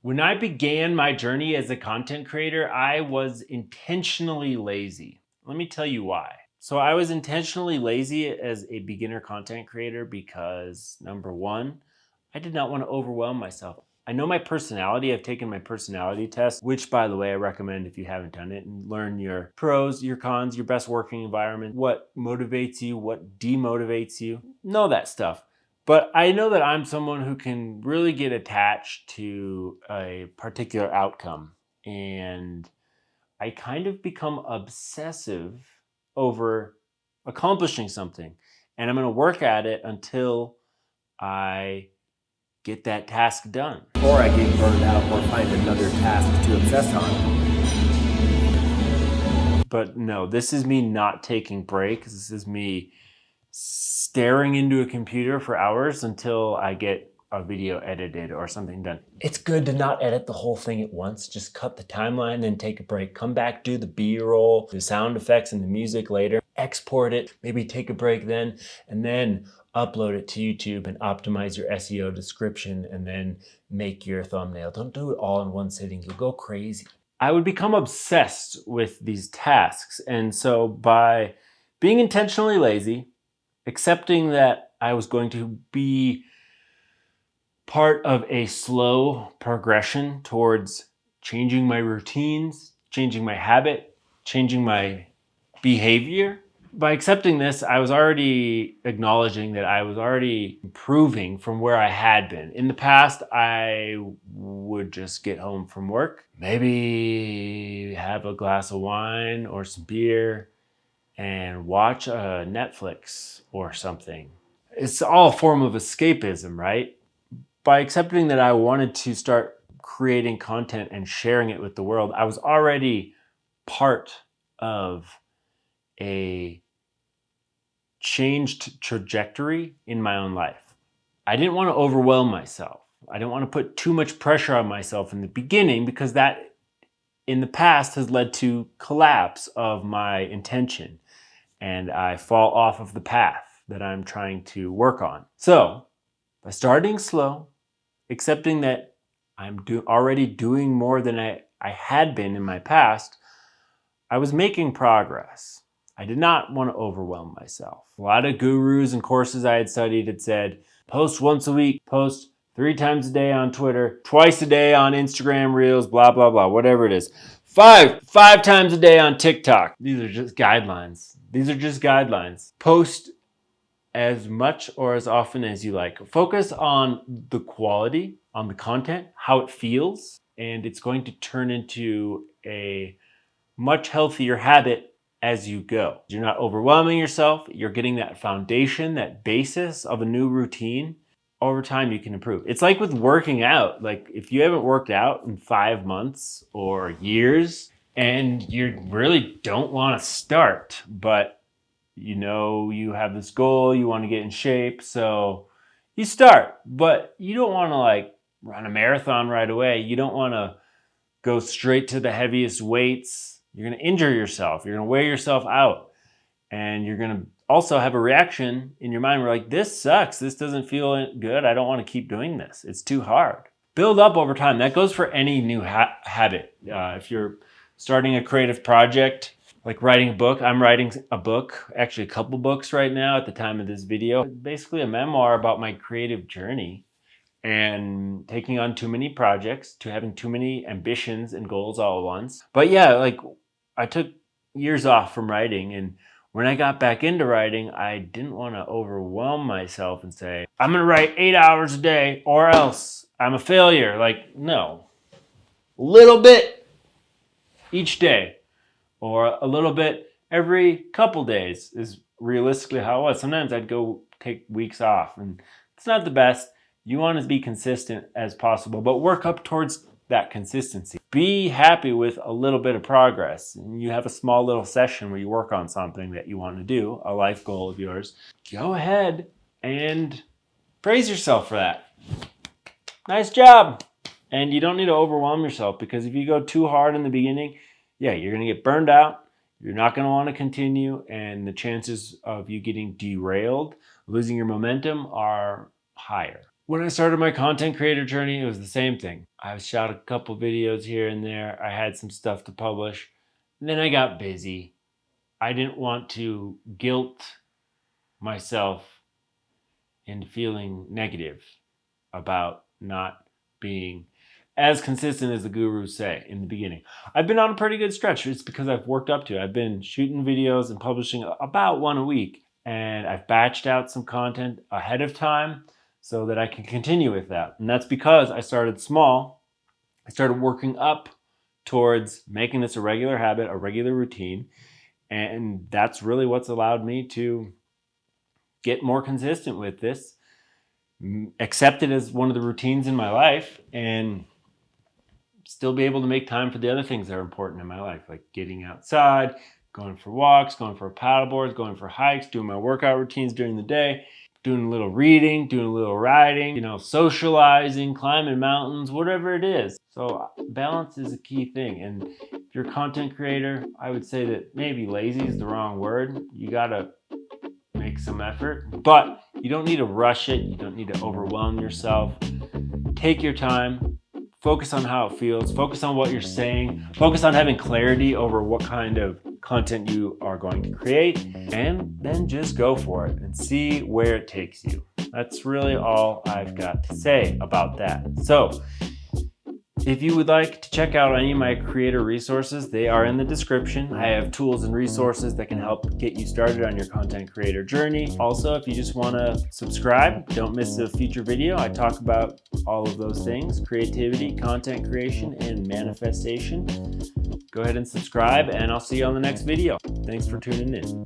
When I began my journey as a content creator, I was intentionally lazy. Let me tell you why. So I was intentionally lazy as a beginner content creator because number one, I did not want to overwhelm myself. I know my personality. I've taken my personality test, which by the way, I recommend if you haven't done it, and learn your pros, your cons, your best working environment, what motivates you, what demotivates you, know that stuff. But I know that I'm someone who can really get attached to a particular outcome. And I kind of become obsessive over accomplishing something. And I'm going to work at it until I get that task done. Or I get burned out or find another task to obsess on. But no, this is me not taking breaks. This is me staring into a computer for hours until I get a video edited or something done. It's good to not edit the whole thing at once. Just cut the timeline, then take a break. Come back, do the B-roll, the sound effects and the music later. Export it, maybe take a break then, and then upload it to YouTube and optimize your SEO description and then make your thumbnail. Don't do it all in one sitting. You'll go crazy. I would become obsessed with these tasks. And so by being intentionally lazy, accepting that I was going to be part of a slow progression towards changing my routines, changing my habit, changing my behavior. By accepting this, I was already acknowledging that I was already improving from where I had been. In the past, I would just get home from work, maybe have a glass of wine or some beer and watch Netflix or something. It's all a form of escapism, right? By accepting that I wanted to start creating content and sharing it with the world, I was already part of a changed trajectory in my own life. I didn't want to overwhelm myself. I didn't want to put too much pressure on myself in the beginning because that in the past has led to collapse of my intention and I fall off of the path that I'm trying to work on. So by starting slow, accepting that I'm already doing more than I had been in my past, I was making progress. I did not want to overwhelm myself. A lot of gurus and courses I had studied had said, post once a week, post 3 times a day on Twitter, twice a day on Instagram Reels, blah, blah, blah, whatever it is. Five times a day on TikTok. These are just guidelines. Post as much or as often as you like. Focus on the quality, on the content, how it feels, and it's going to turn into a much healthier habit as you go. You're not overwhelming yourself. You're getting that foundation, that basis of a new routine. Over time, you can improve. It's like with working out. Like if you haven't worked out in 5 months or years and you really don't want to start, but you know you have this goal, you want to get in shape, so you start, but you don't want to like run a marathon right away. You don't want to go straight to the heaviest weights. You're going to injure yourself. You're going to wear yourself out. And you're going to also have a reaction in your mind where like, this sucks. This doesn't feel good. I don't want to keep doing this. It's too hard. Build up over time. That goes for any new habit. If you're starting a creative project, like writing a book, I'm writing a book, actually a couple books right now at the time of this video. Basically a memoir about my creative journey and taking on too many projects, to having too many ambitions and goals all at once. But yeah, like I took years off from writing, and when I got back into writing, I didn't want to overwhelm myself and say, I'm going to write 8 hours a day or else I'm a failure. Like, no. A little bit each day or a little bit every couple days is realistically how it was. Sometimes I'd go take weeks off, and it's not the best. You want to be consistent as possible, but work up towards that consistency. Be happy with a little bit of progress. And you have a small little session where you work on something that you want to do, a life goal of yours. Go ahead and praise yourself for that. Nice job. And you don't need to overwhelm yourself, because if you go too hard in the beginning, yeah, you're going to get burned out. You're not going to want to continue. And the chances of you getting derailed, losing your momentum are higher. When I started my content creator journey, it was the same thing. I shot a couple videos here and there. I had some stuff to publish. And then I got busy. I didn't want to guilt myself into feeling negative about not being as consistent as the gurus say in the beginning. I've been on a pretty good stretch. It's because I've worked up to it. I've been shooting videos and publishing about one a week, and I've batched out some content ahead of time so that I can continue with that. And that's because I started small. I started working up towards making this a regular habit, a regular routine, and that's really what's allowed me to get more consistent with this, accept it as one of the routines in my life, and still be able to make time for the other things that are important in my life, like getting outside, going for walks, going for paddleboards, going for hikes, doing my workout routines during the day, doing a little reading, doing a little riding, socializing, climbing mountains, whatever it is. So balance is a key thing. And if you're a content creator, I would say that maybe lazy is the wrong word. You gotta make some effort, but you don't need to rush it. You don't need to overwhelm yourself. Take your time. Focus on how it feels. Focus on what you're saying. Focus on having clarity over what kind of content you are going to create, and then just go for it and see where it takes you. That's really all I've got to say about that. So, if you would like to check out any of my creator resources, they are in the description. I have tools and resources that can help get you started on your content creator journey. Also, if you just want to subscribe, don't miss a future video. I talk about all of those things: creativity, content creation, and manifestation. Go ahead and subscribe, and I'll see you on the next video. Thanks for tuning in.